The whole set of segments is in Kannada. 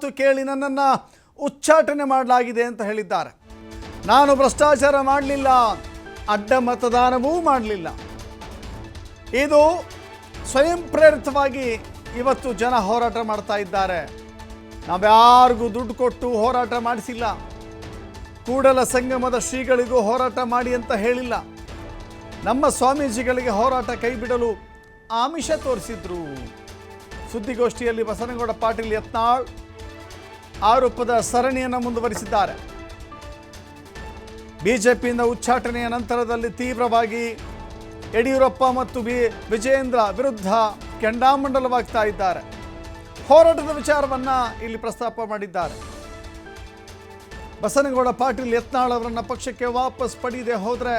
ಕೇಳಿ ನನ್ನನ್ನು ಉಚ್ಚಾಟನೆ ಮಾಡಲಾಗಿದೆ ಅಂತ ಹೇಳಿದ್ದಾರೆ. ನಾನು ಭ್ರಷ್ಟಾಚಾರ ಮಾಡಲಿಲ್ಲ, ಅಡ್ಡ ಮತದಾನವೂ ಮಾಡಲಿಲ್ಲ. ಇದು ಸ್ವಯಂ ಪ್ರೇರಿತವಾಗಿ ಇವತ್ತು ಜನ ಹೋರಾಟ ಮಾಡ್ತಾ ಇದ್ದಾರೆ. ನಾವ್ಯಾರಿಗೂ ದುಡ್ಡು ಕೊಟ್ಟು ಹೋರಾಟ ಮಾಡಿಸಿಲ್ಲ. ಕೂಡಲ ಸಂಗಮದ ಶ್ರೀಗಳಿಗೂ ಹೋರಾಟ ಮಾಡಿ ಅಂತ ಹೇಳಿಲ್ಲ. ನಮ್ಮ ಸ್ವಾಮೀಜಿಗಳಿಗೆ ಹೋರಾಟ ಕೈ ಬಿಡಲು ಆಮಿಷ ತೋರಿಸಿದ್ರು. ಸುದ್ದಿಗೋಷ್ಠಿಯಲ್ಲಿ ಬಸನಗೌಡ ಪಾಟೀಲ್ ಯತ್ನಾಳ್ ಆರೋಪದ ಸರಣಿಯನ್ನು ಮುಂದುವರಿಸಿದ್ದಾರೆ. ಬಿಜೆಪಿಯಿಂದ ಉಚ್ಚಾಟನೆಯ ನಂತರದಲ್ಲಿ ತೀವ್ರವಾಗಿ ಯಡಿಯೂರಪ್ಪ ಮತ್ತು ವಿಜಯೇಂದ್ರ ವಿರುದ್ಧ ಕೆಂಡಾಮಂಡಲವಾಗ್ತಾ ಇದ್ದಾರೆ. ಹೋರಾಟದ ವಿಚಾರವನ್ನು ಇಲ್ಲಿ ಪ್ರಸ್ತಾಪ ಮಾಡಿದ್ದಾರೆ. ಬಸನಗೌಡ ಪಾಟೀಲ್ ಯತ್ನಾಳ್ ಅವರನ್ನು ಪಕ್ಷಕ್ಕೆ ವಾಪಸ್ ಪಡೆಯದೆ ಹೋದರೆ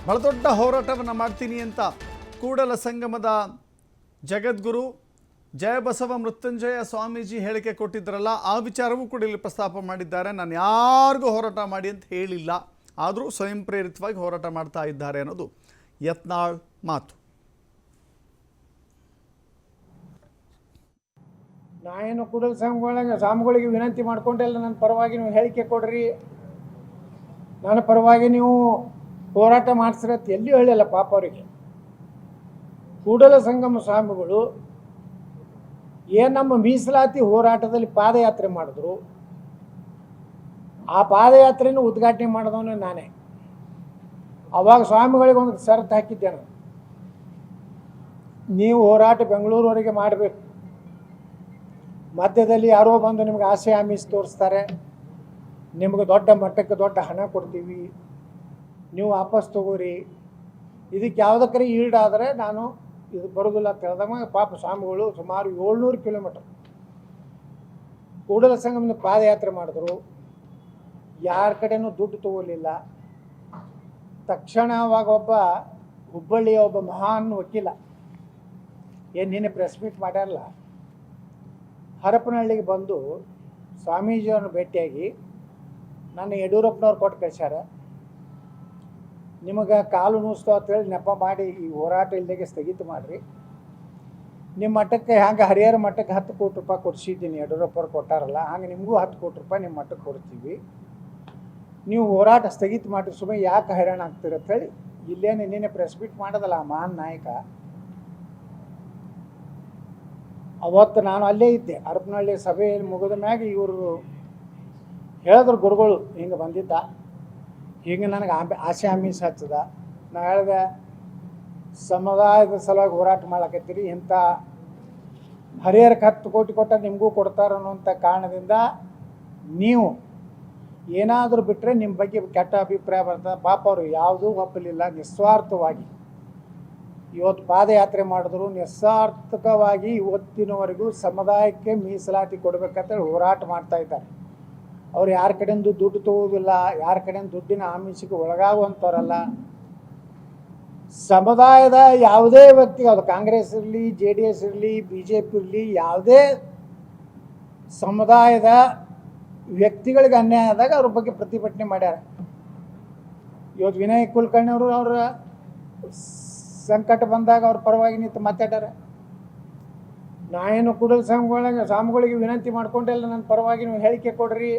ಬಹಳ ದೊಡ್ಡ ಹೋರಾಟವನ್ನು ಮಾಡ್ತೀನಿ ಅಂತ ಕೂಡಲ ಸಂಗಮದ ಜಗದ್ಗುರು ಜಯಬಸವ ಮೃತ್ಯುಂಜಯ ಸ್ವಾಮೀಜಿ ಹೇಳಿಕೆ ಕೊಟ್ಟಿದ್ದರಲ್ಲ, ಆ ವಿಚಾರವೂ ಕೂಡ ಇಲ್ಲಿ ಪ್ರಸ್ತಾಪ ಮಾಡಿದ್ದಾರೆ. ನಾನು ಯಾರಿಗೂ ಹೋರಾಟ ಮಾಡಿ ಅಂತ ಹೇಳಿಲ್ಲ, ಆದರೂ ಸ್ವಯಂ ಪ್ರೇರಿತವಾಗಿ ಹೋರಾಟ ಮಾಡ್ತಾ ಇದ್ದಾರೆ ಅನ್ನೋದು ಯತ್ನಾಳ್ ಮಾತು. ನಾನೇನು ಕೂಡಲ ಸ್ವಾಮಿಗಳಿಗೆ ವಿನಂತಿ ಮಾಡ್ಕೊಂಡೆಲ್ಲ ನನ್ನ ಪರವಾಗಿ ನೀವು ಹೇಳಿಕೆ ಕೊಡ್ರಿ, ನನ್ನ ಪರವಾಗಿ ನೀವು ಹೋರಾಟ ಮಾಡಿಸ್ರತ್ ಎಲ್ಲಿಯೂ ಹೇಳಿಲ್ಲ. ಪಾಪ ಅವರಿಗೆ ಕೂಡಲ ಸಂಗಮ ಸ್ವಾಮಿಗಳು ಏನು ನಮ್ಮ ಮೀಸಲಾತಿ ಹೋರಾಟದಲ್ಲಿ ಪಾದಯಾತ್ರೆ ಮಾಡಿದ್ರು, ಆ ಪಾದಯಾತ್ರೆಯನ್ನು ಉದ್ಘಾಟನೆ ಮಾಡಿದವನು ನಾನೇ. ಅವಾಗ ಸ್ವಾಮಿಗಳಿಗೆ ಒಂದು ಷರತ್ತು ಹಾಕಿದ್ದೆ ನಾನು, ನೀವು ಹೋರಾಟ ಬೆಂಗಳೂರವರೆಗೆ ಮಾಡಬೇಕು, ಮಧ್ಯದಲ್ಲಿ ಯಾರೋ ಬಂದು ನಿಮ್ಗೆ ಆಸೆ ಆಮಿಷ ತೋರಿಸ್ತಾರೆ, ನಿಮ್ಗೆ ದೊಡ್ಡ ಮಟ್ಟಕ್ಕೆ ದೊಡ್ಡ ಹಣ ಕೊಡ್ತೀವಿ, ನೀವು ವಾಪಸ್ ತಗೋರಿ, ಇದಕ್ಕೆ ಯಾವುದಕ್ಕರೆ ಈಡಾದರೆ ನಾನು ಇದು ಬರೋದಿಲ್ಲ ಅಂತ ಹೇಳಿದಾಗ ಪಾಪ ಸ್ವಾಮಿಗಳು ಸುಮಾರು 700 ಕಿಲೋಮೀಟರ್ ಕೂಡಲ ಸಂಗಮದ ಪಾದಯಾತ್ರೆ ಮಾಡಿದ್ರು. ಯಾರ ಕಡೆನೂ ದುಡ್ಡು ತಗೋಲಿಲ್ಲ. ತಕ್ಷಣ ಅವಾಗ ಹುಬ್ಬಳ್ಳಿಯ ಒಬ್ಬ ಮಹಾನ್ ವಕೀಲ ಏನು ನಿನ್ನೆ ಪ್ರೆಸ್ ಮೀಟ್ ಮಾಡ್ಯಾರಲ್ಲ, ಹರಪನಹಳ್ಳಿಗೆ ಬಂದು ಸ್ವಾಮೀಜಿಯವ್ರನ್ನ ಭೇಟಿಯಾಗಿ ನನ್ನ ಯಡಿಯೂರಪ್ಪನವ್ರು ಕೊಟ್ಟು ಕಳಿಸ್ಯಾರ, ನಿಮಗೆ ಕಾಲು ನುಸ್ತಾವ ಅಂತೇಳಿ ನೆಪ ಮಾಡಿ ಈ ಹೋರಾಟ ಇಲ್ಲದೆ ಸ್ಥಗಿತ ಮಾಡಿರಿ, ನಿಮ್ಮ ಮಟ್ಟಕ್ಕೆ ಹಂಗೆ ಹರಿಹರ ಮಟ್ಟಕ್ಕೆ 10 ಕೋಟಿ ರೂಪಾಯಿ ಕೊಡಿಸಿದ್ದೀನಿ, ಯಡಿಯೂರಪ್ಪರು ಕೊಟ್ಟಾರಲ್ಲ ಹಂಗೆ ನಿಮಗೂ 10 ಕೋಟಿ ರೂಪಾಯಿ ನಿಮ್ಮ ಮಟ್ಟಕ್ಕೆ ಕೊಡ್ತೀವಿ, ನೀವು ಹೋರಾಟ ಸ್ಥಗಿತ ಮಾಡಿರಿ, ಸುಮ್ಮನೆ ಯಾಕೆ ಹೈರಾಣ ಆಗ್ತೀರ ಅಂತೇಳಿ ಇಲ್ಲೇನು ನಿನ್ನೆ ಪ್ರೆಸ್ ಮೀಟ್ ಮಾಡೋದಲ್ಲ ಆ ಮಹಾನ್ ನಾಯಕ. ಅವತ್ತು ನಾನು ಅಲ್ಲೇ ಇದ್ದೆ, ಹರಪನಹಳ್ಳಿ ಸಭೆಯಲ್ಲಿ ಮುಗಿದ ಮ್ಯಾಗ ಇವರು ಹೇಳಿದ್ರು ಗುರುಗಳು ಹಿಂಗೆ ಬಂದಿದ್ದ, ಹಿಂಗೆ ನನಗೆ ಆಸೆ ಆಮಿಷ ಹಚ್ಚದ. ನಾ ಹೇಳಿದೆ, ಸಮುದಾಯದ ಸಲುವಾಗಿ ಹೋರಾಟ ಮಾಡ್ಲಕತ್ತೀರಿ, ಇಂಥ ಹರಿಹರಕ್ಕೆ 10 ಕೋಟಿ ಕೊಟ್ಟ ನಿಮಗೂ ಕೊಡ್ತಾರೆ ಅನ್ನೋಂಥ ಕಾರಣದಿಂದ ನೀವು ಏನಾದರೂ ಬಿಟ್ಟರೆ ನಿಮ್ಮ ಬಗ್ಗೆ ಕೆಟ್ಟ ಅಭಿಪ್ರಾಯ ಬರ್ತದೆ. ಪಾಪ ಅವರು ಯಾವುದೂ ಒಪ್ಪಲಿಲ್ಲ, ನಿಸ್ವಾರ್ಥವಾಗಿ ಇವತ್ತು ಪಾದಯಾತ್ರೆ ಮಾಡಿದ್ರು. ನಿಸ್ಸಾರ್ಥಕವಾಗಿ ಇವತ್ತಿನವರೆಗೂ ಸಮುದಾಯಕ್ಕೆ ಮೀಸಲಾತಿ ಕೊಡಬೇಕಂತೇಳಿ ಹೋರಾಟ ಮಾಡ್ತಾ ಇದ್ದಾರೆ. ಅವ್ರು ಯಾರ ಕಡೆಯಿಂದ ದುಡ್ಡು ತಗೋದಿಲ್ಲ, ಯಾರ ಕಡೆಯಿಂದ ದುಡ್ಡಿನ ಆಮಿಷಕ್ಕೆ ಒಳಗಾಗುವಂಥವ್ರಲ್ಲ. ಸಮುದಾಯದ ಯಾವುದೇ ವ್ಯಕ್ತಿ, ಅದು ಕಾಂಗ್ರೆಸ್ ಇರಲಿ, JDS ಇರಲಿ, BJP ಇರಲಿ, ಯಾವುದೇ ಸಮುದಾಯದ ವ್ಯಕ್ತಿಗಳಿಗೆ ಅನ್ಯಾಯ ಆದಾಗ ಅವ್ರ ಬಗ್ಗೆ ಪ್ರತಿಭಟನೆ ಮಾಡ್ಯಾರ. ಇವತ್ತು ವಿನಯ್ ಕುಲಕರ್ಣಿ ಅವರು ಅವರ ಸಂಕಟ ಬಂದಾಗ ಅವ್ರ ಪರವಾಗಿ ನಿಂತು ಮಾತಾಡ್ಯಾರ. ನಾನೇನು ಕೂಡಲ ಸ್ವಾಮಿಗಳಿಗೆ ವಿನಂತಿ ಮಾಡ್ಕೊಂಡೆಲ್ಲ ನನ್ನ ಪರವಾಗಿ ನೀವು ಹೇಳಿಕೆ ಕೊಡ್ರಿ,